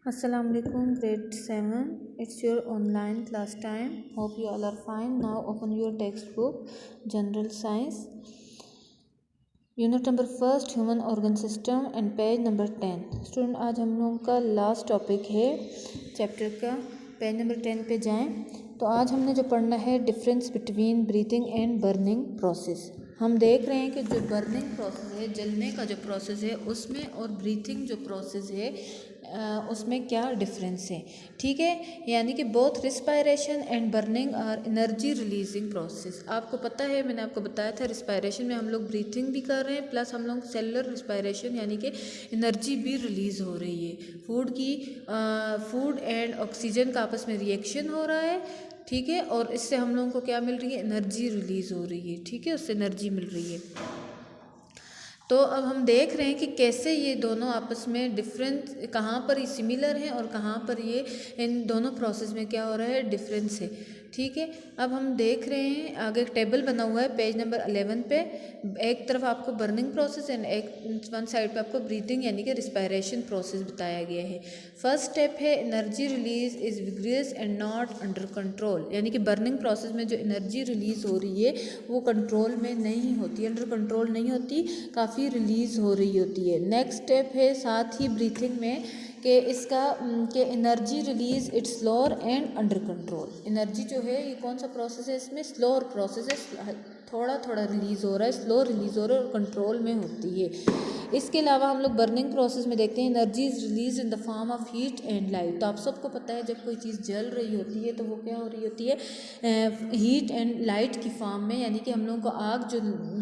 Assalamu alaikum, grade 7. It's your online class time. Hope you all are fine. Now open your textbook, General Science. Unit number first, human organ system and page number 10। Student, आज हम लोगों का last topic है chapter का। Page number 10 पे जाएं। तो आज हमने जो पढ़ना है difference between breathing and burning process. हम देख रहे हैं कि जो बर्निंग प्रोसेस है, जलने का जो प्रोसेस है, उसमें और ब्रीथिंग जो प्रोसेस है उसमें क्या डिफरेंस है। ठीक है, यानी कि both respiration and burning are energy releasing process. आपको पता है, मैंने आपको बताया था, रिस्पायरेशन में हम लोग ब्रीथिंग भी कर रहे हैं, प्लस हम लोग सेलुलर रिस्पायरेशन यानी कि एनर्जी भी रिलीज़ हो रही है। फूड एंड ऑक्सीजन का आपस में रिएक्शन हो रहा है। ठीक है, और इससे हम लोगों को क्या मिल रही है, एनर्जी रिलीज़ हो रही है। ठीक है, उससे एनर्जी मिल रही है। तो अब हम देख रहे हैं कि कैसे ये दोनों आपस में डिफरेंस, कहाँ पर ये सिमिलर हैं और कहाँ पर ये इन दोनों प्रोसेस में क्या हो रहा है, डिफरेंस है। ठीक है, अब हम देख रहे हैं आगे एक टेबल बना हुआ है पेज नंबर 11 पे। एक तरफ आपको बर्निंग प्रोसेस एंड एक वन साइड पे आपको ब्रीथिंग यानी कि रिस्पायरेशन प्रोसेस बताया गया है। फर्स्ट स्टेप है energy release is vigorous and not under control, यानी कि बर्निंग प्रोसेस में जो एनर्जी रिलीज हो रही है वो कंट्रोल में नहीं होती, अंडर कंट्रोल नहीं होती, काफ़ी रिलीज़ हो रही होती है। नेक्स्ट स्टेप है साथ ही ब्रीथिंग में कि इसका कि energy release it's slower and under control. Energy जो है ये कौन सा प्रोसेस है, इसमें स्लोअर प्रोसेस है, थोड़ा थोड़ा रिलीज़ हो रहा है, स्लो रिलीज़ हो रहा है और कंट्रोल में होती है। इसके अलावा हम लोग बर्निंग प्रोसेस में देखते हैं energy is release in the form of heat and light. तो आप सबको पता है जब कोई चीज़ जल रही होती है तो वो क्या हो रही होती है, हीट एंड लाइट की फॉर्म में, यानी कि हम लोगों को आग जो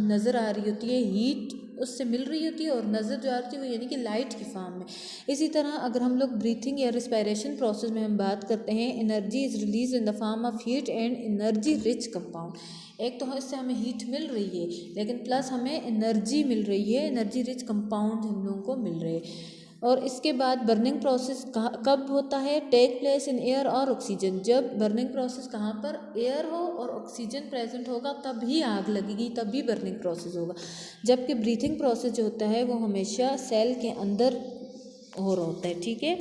नज़र आ रही होती है हीट उससे मिल रही होती है और नज़र जो आ रही है वो यानी कि लाइट की फॉर्म में। इसी तरह अगर हम लोग ब्रीथिंग या रिस्पायरेशन प्रोसेस में हम बात करते हैं, energy is release in the form of heat and energy rich compound. एक तो इससे हमें हीट मिल रही है, लेकिन प्लस हमें एनर्जी मिल रही है, एनर्जी रिच कंपाउंड हम लोगों को मिल रहे हैं। और इसके बाद बर्निंग प्रोसेस कब होता है, टेक प्लेस इन एयर और ऑक्सीजन। जब बर्निंग प्रोसेस कहाँ पर, एयर हो और ऑक्सीजन प्रेजेंट होगा तभी आग लगेगी, तभी बर्निंग प्रोसेस होगा। जबकि ब्रीथिंग प्रोसेस जो होता है वो हमेशा सेल के अंदर हो रहा होता है। ठीक है,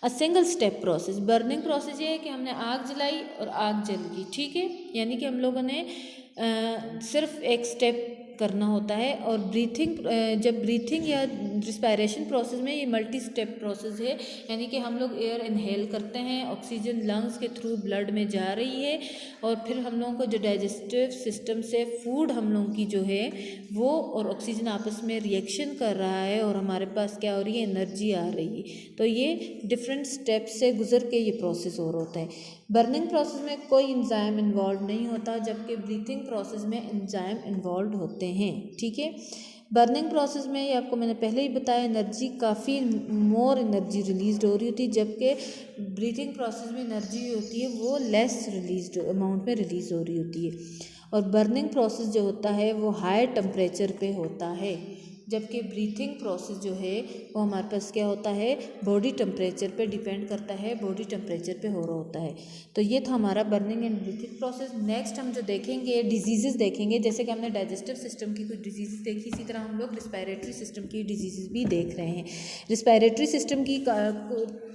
a single step process. Burning process ये है कि हमने आग जलाई और आग जल गई। ठीक है, यानी कि हम लोगों ने सिर्फ एक स्टेप करना होता है। और ब्रीथिंग, जब ब्रीथिंग या रिस्पायरेशन प्रोसेस में ये मल्टी स्टेप प्रोसेस है, यानी कि हम लोग एयर इनहेल करते हैं, ऑक्सीजन लंग्स के थ्रू ब्लड में जा रही है और फिर हम लोगों को जो डाइजेस्टिव सिस्टम से फूड हम लोगों की जो है वो और ऑक्सीजन आपस में रिएक्शन कर रहा है और हमारे पास क्या हो रही है, एनर्जी आ रही है। तो ये डिफरेंट स्टेप से गुजर के ये प्रोसेस हो रहा होता है। बर्निंग प्रोसेस में कोई इंजाइम इन्वॉल्व नहीं होता, जबकि ब्रीथिंग प्रोसेस में इंजाइम इन्वॉल्व होते हैं। ठीक है, बर्निंग प्रोसेस में ये आपको मैंने पहले ही बताया, एनर्जी काफ़ी मोर एनर्जी रिलीज हो रही होती है, जबकि ब्रीथिंग प्रोसेस में एनर्जी होती है वो लेस रिलीज अमाउंट में रिलीज़ हो रही होती है। और बर्निंग प्रोसेस जो होता है वो हाई टेम्परेचर पे होता है, जबकि ब्रीथिंग प्रोसेस जो है वो हमारे पास क्या होता है, बॉडी टेम्परेचर पे डिपेंड करता है, बॉडी टेम्परेचर पे हो रहा होता है। तो ये था हमारा burning and breathing process. Next हम जो देखेंगे डिजीज़ देखेंगे, जैसे कि हमने डाइजेस्टिव सिस्टम की कुछ डिजीज़ देखी, इसी तरह हम लोग रिस्पायरेटरी सिस्टम की डिजीज़ भी देख रहे हैं। रिस्पायरेटरी सिस्टम की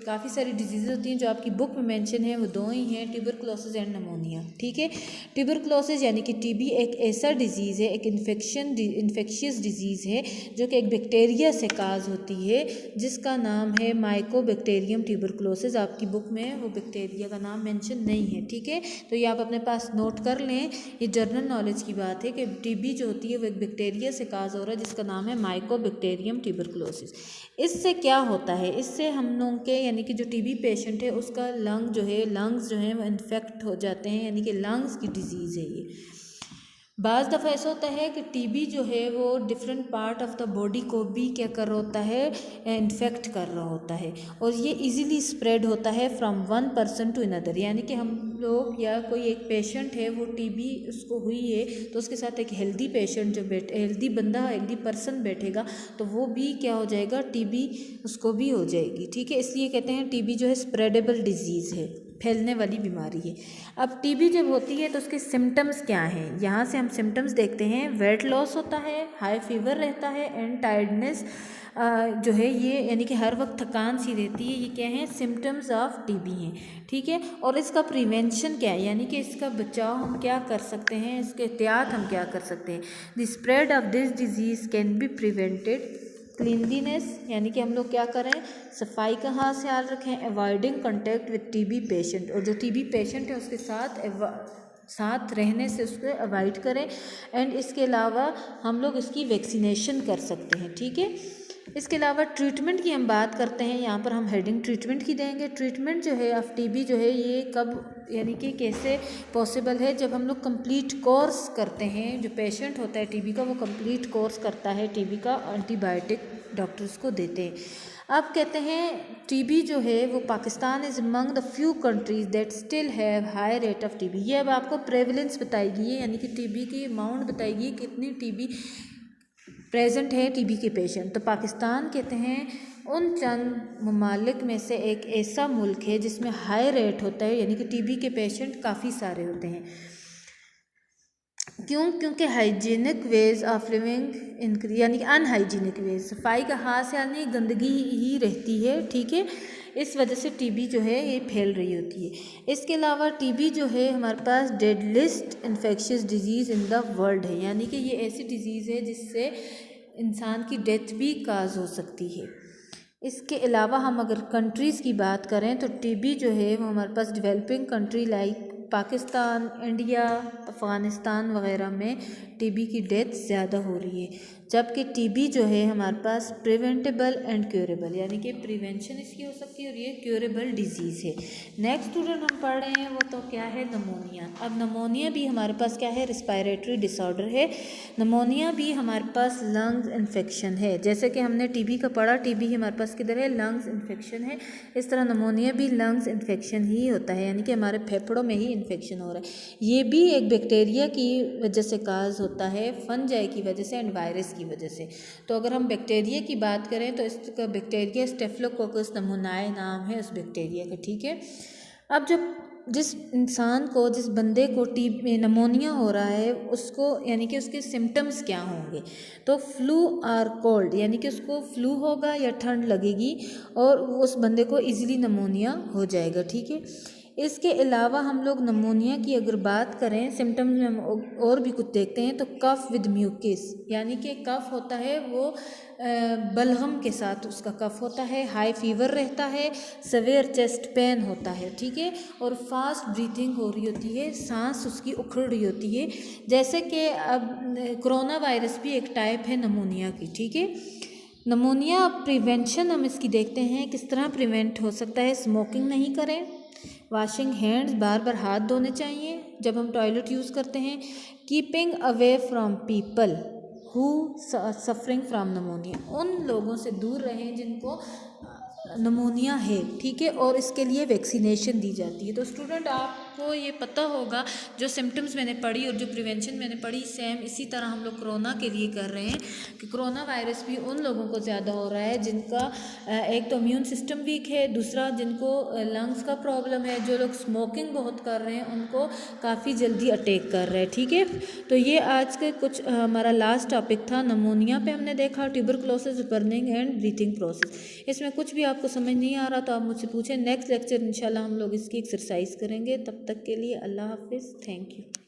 काफ़ी सारी डिजीज़ होती हैं, जो आपकी बुक में मेंशन है वो दो ही हैं, ट्यूबरकुलोसिस एंड निमोनिया। ठीक है, ट्यूबरकुलोसिस यानी कि टीबी एक ऐसा डिजीज़ है, एक इन्फेक्शियस डिजीज़ है जो कि एक बैक्टीरिया से काज होती है, जिसका नाम है माइकोबैक्टीरियम ट्यूबरकुलोसिस। आपकी बुक में वो बैक्टीरिया का नाम मेंशन नहीं है। ठीक है, तो ये आप अपने पास नोट कर लें, ये जनरल नॉलेज की बात है कि टीबी जो होती है वो एक बैक्टीरिया से काज हो रहा है, जिसका नाम है माइकोबैक्टीरियम ट्यूबरकुलोसिस। इससे क्या होता है, इससे हम लोगों के यानी कि जो टीबी पेशेंट है उसका लंग्स जो है वो इन्फेक्ट हो जाते हैं, यानी कि लंग्स की डिजीज़ है ये। बाज़ दफ़ा ऐसा होता है कि टीबी जो है वो different part of the body को भी क्या कर रहा होता है, इन्फेक्ट कर रहा होता है, और ये इजीली स्प्रेड होता है from one person to another. यानी कि हम लोग या कोई एक पेशेंट है वो टीबी उसको हुई है, तो उसके साथ एक हेल्दी पेशेंट जो हेल्दी बंदा, हेल्दी पर्सन बैठेगा तो वो भी क्या हो जाएगा, टीबी उसको भी हो जाएगी। ठीक है, इसलिए कहते हैं टीबी जो है स्प्रेडेबल डिजीज़ है, फैलने वाली बीमारी है। अब टीबी जब होती है तो उसके सिम्टम्स क्या हैं, यहाँ से हम सिम्टम्स देखते हैं। वेट लॉस होता है, हाई फीवर रहता है एंड टायर्डनेस जो है ये यानी कि हर वक्त थकान सी रहती है, ये क्या है, सिम्टम्स ऑफ टीबी हैं, ठीक है। और इसका प्रिवेंशन क्या है, यानी कि इसका बचाव हम क्या कर सकते हैं, इसके एहतियात हम क्या कर सकते हैं। The spread of this disease can be prevented. Cleanliness यानी कि हम लोग क्या करें, सफाई का ख्याल रखें। Avoiding contact with TB patient, और जो टीबी पेशेंट है उसके साथ रहने से उसको अवॉइड करें। एंड इसके अलावा हम लोग इसकी वैक्सीनेशन कर सकते हैं, ठीक है। इसके अलावा ट्रीटमेंट की हम बात करते हैं, यहाँ पर हम हेडिंग ट्रीटमेंट की देंगे। ट्रीटमेंट जो है ऑफ टीबी जो है ये कब यानी कि कैसे पॉसिबल है, जब हम लोग कंप्लीट कोर्स करते हैं, जो पेशेंट होता है टीबी का वो कंप्लीट कोर्स करता है टीबी का, एंटीबायोटिक डॉक्टर्स को देते हैं। अब कहते हैं टीबी जो है वो Pakistan is among the few countries that still have high rate of TB. ये अब आपको प्रेवलेंस बताएगी, यानी कि टीबी की अमाउंट बताएगी, कितनी टीबी प्रेजेंट है टीबी के पेशेंट। तो पाकिस्तान कहते हैं उन चंद ममालिक में से एक ऐसा मुल्क है जिसमें हाई रेट होता है, यानी कि टीबी के पेशेंट काफ़ी सारे होते हैं। क्यों? क्योंकि hygienic ways of living increase, यानी कि अनहाइजीनिक वेज, सफाई का खास यानी गंदगी ही रहती है, ठीक है। इस वजह से टीबी जो है ये फैल रही होती है। इसके अलावा टीबी जो है हमारे पास deadliest infectious disease in the world है, यानी कि ये ऐसी डिजीज़ है जिससे इंसान की डेथ भी काज हो सकती है। इसके अलावा हम अगर कंट्रीज़ की बात करें तो टीबी जो है वो हमारे पास developing country like Pakistan, India, Afghanistan वगैरह में टीबी की डेथ ज़्यादा हो रही है। जबकि टीबी जो है हमारे पास प्रिवेंटेबल एंड क्योरेबल, यानी कि प्रिवेंशन इसकी हो सकती है और ये क्योरेबल डिजीज़ है। नेक्स्ट स्टूडेंट हम पढ़ रहे हैं वो तो क्या है, नमोनिया। अब नमोनिया भी हमारे पास क्या है, रिस्पायरेटरी डिसऑर्डर है। नमोनिया भी हमारे पास लंग्स इन्फेक्शन है, जैसे कि हमने टीबी का पढ़ा, टीबी हमारे पास किधर है, लंग्स इन्फेक्शन है। इस तरह नमोनिया भी लंग्स इन्फेक्शन ही होता है, यानी कि हमारे फेफड़ों में ही इन्फेक्शन हो रहा है। ये भी एक बैक्टीरिया की वजह से काज होता है, फंजाई की वजह से एंड वायरस की वजह से। तो अगर हम बैक्टीरिया की बात करें तो इसका बैक्टीरिया स्टेफिलोकोकस नमूनाए नाम है उस बैक्टीरिया का, ठीक है। अब जब जिस इंसान को, जिस बंदे को टीबी नमोनिया हो रहा है उसको, यानी कि उसके सिम्टम्स क्या होंगे, तो फ्लू और कोल्ड, यानी कि उसको फ्लू होगा या ठंड लगेगी और उस बंदे को इजीली नमोनिया हो जाएगा, ठीक है। इसके अलावा हम लोग नमोनिया की अगर बात करें, सिम्टम्स में हम और भी कुछ देखते हैं, तो कफ विद म्यूकिस, यानी कि कफ होता है वो बलगम के साथ उसका कफ होता है, हाई फीवर रहता है, सवेयर चेस्ट पेन होता है, ठीक है, और फास्ट ब्रीथिंग हो रही होती है, सांस उसकी उखड़ रही होती है। जैसे कि अब कोरोना वायरस भी एक टाइप है नमोनिया की, ठीक है। नमोनिया प्रिवेंशन हम इसकी देखते हैं किस तरह प्रिवेंट हो सकता है। स्मोकिंग नहीं करें, वॉशिंग हैंड्स, बार बार हाथ धोने चाहिए जब हम टॉयलेट यूज़ करते हैं। Keeping away from people who suffering from pneumonia, उन लोगों से दूर रहें जिनको नमोनिया है, ठीक है, और इसके लिए वैक्सीनेशन दी जाती है। तो स्टूडेंट आपको ये पता होगा जो सिम्टम्स मैंने पढ़ी और जो प्रिवेंशन मैंने पढ़ी, सेम इसी तरह हम लोग कोरोना के लिए कर रहे हैं कि कोरोना वायरस भी उन लोगों को ज़्यादा हो रहा है जिनका एक तो इम्यून सिस्टम वीक है, दूसरा जिनको लंग्स का प्रॉब्लम है, जो लोग स्मोकिंग बहुत कर रहे हैं उनको काफ़ी जल्दी अटैक कर रहा है, ठीक है। तो ये आज के कुछ हमारा लास्ट टॉपिक था। नमोनिया पे हमने देखा, tuberculosis, burning and breathing process. इसमें कुछ भी आपको समझ नहीं आ रहा तो आप मुझसे पूछें। नेक्स्ट लेक्चर इंशाल्लाह हम लोग इसकी एक्सरसाइज करेंगे। तब तक के लिए अल्लाह हाफिज़, थैंक यू।